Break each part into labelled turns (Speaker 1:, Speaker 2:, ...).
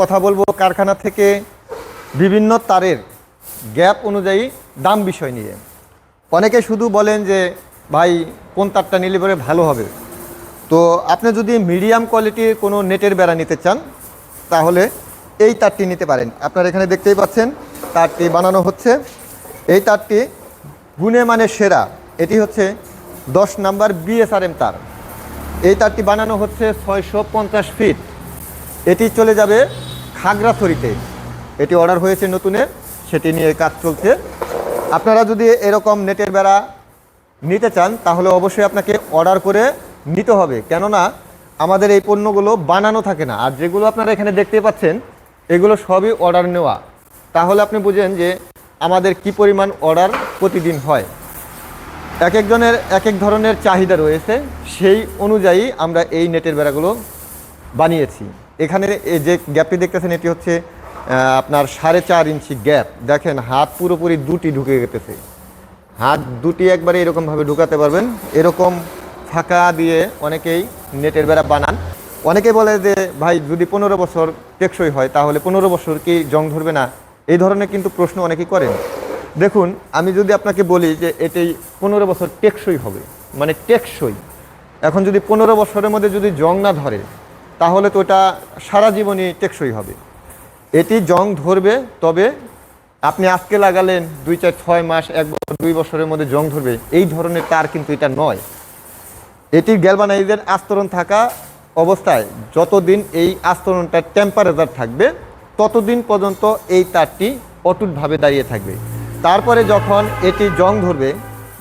Speaker 1: কথা বলবো কারখানা থেকে বিভিন্ন তারের গ্যাপ অনুযায়ী দাম বিষয় নিয়ে। অনেকে শুধু বলেন যে ভাই কোন তারটা নিলে পরে ভালো হবে। তো আপনি যদি মিডিয়াম কোয়ালিটির কোনো নেটের বেড়া নিতে চান তাহলে এই তারটি নিতে পারেন। আপনারা এখানে দেখতেই পাচ্ছেন তারটি বানানো হচ্ছে। এই তারটি গুণে মানে সেরা। এটি হচ্ছে 10 নাম্বার বিএসআরএম তার। এই তারটি বানানো হচ্ছে 650 ফিট। এটি চলে যাবে খাগড়াছড়িতে। এটি অর্ডার হয়েছে নতুনের, সেটি নিয়ে কাজ চলছে। আপনারা যদি এরকম নেটের বেড়া নিতে চান তাহলে অবশ্যই আপনাকে অর্ডার করে নিতে হবে, কেননা আমাদের এই পণ্যগুলো বানানো থাকে না। আর যেগুলো আপনারা এখানে দেখতে পাচ্ছেন এগুলো সবই অর্ডার নেওয়া। তাহলে আপনি বুঝেন যে আমাদের কি পরিমাণ অর্ডার প্রতিদিন হয়। এক একজনের এক এক ধরনের চাহিদা রয়েছে, সেই অনুযায়ী আমরা এই নেটের বেড়াগুলো বানিয়েছি। এখানে এই যে গ্যাপটি দেখতেছেন এটি হচ্ছে আপনার 4.5 ইঞ্চি গ্যাপ। দেখেন হাত পুরোপুরি দুটি ঢুকে গেতেছে। হাত দুটি একবারে এরকমভাবে ঢুকাতে পারবেন। এরকম ফাঁকা দিয়ে অনেকেই নেটের বেড়া বানান। অনেকে বলে যে ভাই যদি 15 বছর টেকসই হয় তাহলে 15 বছর কি জং ধরবে না, এই ধরনের কিন্তু প্রশ্ন অনেকেই করেন। দেখুন আমি যদি আপনাকে বলি যে এটি 15 বছর টেকসই হবে, মানে টেকসই। এখন যদি 15 বছরের মধ্যে যদি জং না ধরে তাহলে তো এটা সারা জীবনই টেকসই হবে। এটি জং ধরবে, তবে আপনি আজকে লাগালেন 2, 4, 6 মাস, 1 বছর, 2 বছরের মধ্যে জং ধরবে, এই ধরনের তার কিন্তু এটা নয়। এটি গ্যালভানাইজের আস্তরণ থাকা অবস্থায় যতদিন এই আস্তরণটার টেম্পারেচার থাকবে ততদিন পর্যন্ত এই তারটি অটুটভাবে দাঁড়িয়ে থাকবে। তারপরে যখন এটি জং ধরবে,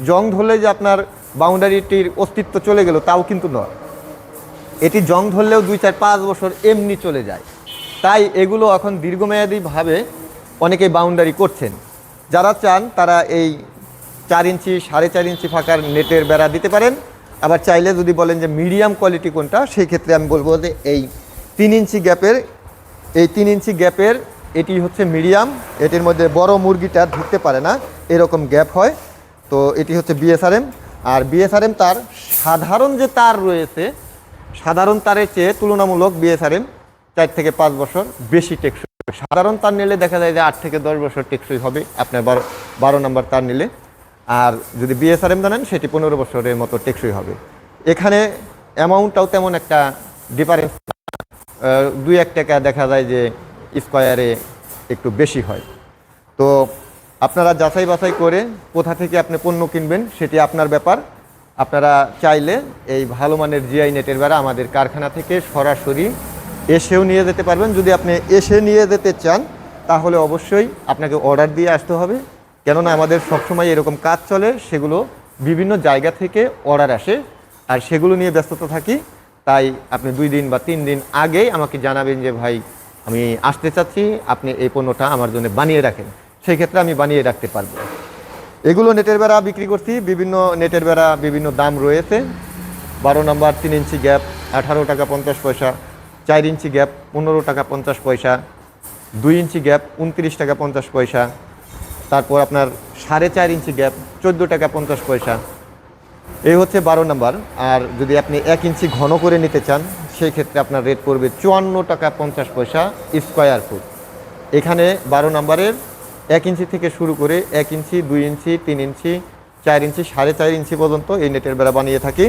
Speaker 1: জং ধরলে যে আপনার বাউন্ডারিটির অস্তিত্ব চলে গেল তাও কিন্তু নয়। এটি জং ধরলেও 2, 4, 5 বছর এমনি চলে যায়। তাই এগুলো এখন দীর্ঘমেয়াদীভাবে অনেকেই বাউন্ডারি করছেন। যারা চান তারা এই 4 ইঞ্চি 4.5 ইঞ্চি ফাঁকার নেটের বেড়া দিতে পারেন। আবার চাইলে যদি বলেন যে মিডিয়াম কোয়ালিটি কোনটা, সেই ক্ষেত্রে আমি বলবো যে এই 3 ইঞ্চি গ্যাপের, এই 3 ইঞ্চি গ্যাপের এটি হচ্ছে মিডিয়াম। এটির মধ্যে বড় মুরগিটা ঢুকতে পারে না, এরকম গ্যাপ হয়। তো এটি হচ্ছে বিএসআরএম। আর বিএসআরএম তার সাধারণ যে তার রয়েছে, সাধারণ তারের চেয়ে তুলনামূলক বিএসআরএম 4 থেকে 5 বছর বেশি টেকসই। সাধারণ তার নিলে দেখা যায় যে 8 থেকে 10 বছর টেকসই হবে আপনার 12 নম্বর তার নিলে। আর যদি বিএসআরএম জানেন সেটি 15 বছরের মতো টেকসই হবে। এখানে অ্যামাউন্টটাও তেমন একটা ডিফারেন্স, 2-1 টাকা দেখা যায় যে স্কোয়ারে একটু বেশি হয়। তো আপনারা যাচাই বাছাই করে কোথা থেকে আপনি পণ্য কিনবেন সেটি আপনার ব্যাপার। আপনারা চাইলে এই ভালো মানের জিআই নেটের বেড়া আমাদের কারখানা থেকে সরাসরি এসেও নিয়ে যেতে পারবেন। যদি আপনি এসে নিয়ে যেতে চান তাহলে অবশ্যই আপনাকে অর্ডার দিয়ে আসতে হবে, কেননা আমাদের সবসময় এরকম কাজ চলে, সেগুলো বিভিন্ন জায়গা থেকে অর্ডার আসে আর সেগুলো নিয়ে ব্যস্ততা থাকি। তাই আপনি 2 দিন বা 3 দিন আগেই আমাকে জানাবেন যে ভাই আমি আসতে চাচ্ছি, আপনি এই পণ্যটা আমার জন্য বানিয়ে রাখেন। সেই ক্ষেত্রে আমি বানিয়ে রাখতে পারবো। এগুলো নেটের বেড়া বিক্রি করছি। বিভিন্ন নেটের বেড়া বিভিন্ন দাম রয়েছে। 12 নম্বর 3 ইঞ্চি গ্যাপ 18 টাকা 50 পয়সা, 4 ইঞ্চি গ্যাপ 15 টাকা 50 পয়সা, 2 ইঞ্চি গ্যাপ 29 টাকা 50 পয়সা, তারপর আপনার 4.5 ইঞ্চি গ্যাপ 14 টাকা 50 পয়সা। এই হচ্ছে 12 নম্বর। আর যদি আপনি 1 ইঞ্চি ঘন করে নিতে চান সেই ক্ষেত্রে আপনার রেট পড়বে 54 টাকা 50 পয়সা স্কোয়ার ফুট। এখানে 12 নম্বরের 1 ইঞ্চি থেকে শুরু করে 1 ইঞ্চি, 2 ইঞ্চি, 3 ইঞ্চি, 4 ইঞ্চি, 4.5 ইঞ্চি পর্যন্ত এই নেটের বেড়া বানিয়ে থাকি।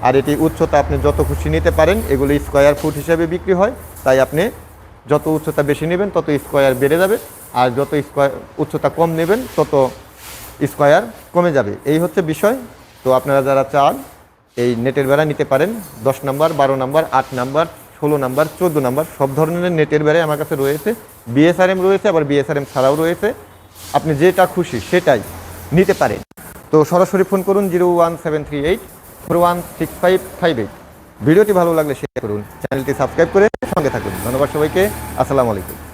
Speaker 1: আর এটি উচ্চতা আপনি যত খুশি নিতে পারেন, এগুলো স্কোয়ার ফুট হিসেবে বিক্রি হয়। তাই আপনি যত উচ্চতা বেশি নেবেন তত স্কোয়ার বেড়ে যাবে, আর যত উচ্চতা কম নেবেন তত স্কোয়ার কমে যাবে। এই হচ্ছে বিষয়। তো আপনারা যারা চান এই নেটের বেড়া নিতে পারেন। 10 নম্বর, 12 নম্বর, 8 নম্বর, 16 নম্বর, 14 নম্বর সব ধরনের নেটের বেড়াই আমার কাছে রয়েছে। বিএসআরএম রয়েছে, আবার বিএসআরএম ছাড়াও রয়েছে। আপনি যেটা খুশি সেটাই নিতে পারেন। তো সরাসরি ফোন করুন 01738 416558। ভিডিওটি ভালো লাগলে শেয়ার করুন, চ্যানেলটি সাবস্ক্রাইব করে সঙ্গে থাকুন। ধন্যবাদ সবাইকে। আসসালামু আলাইকুম।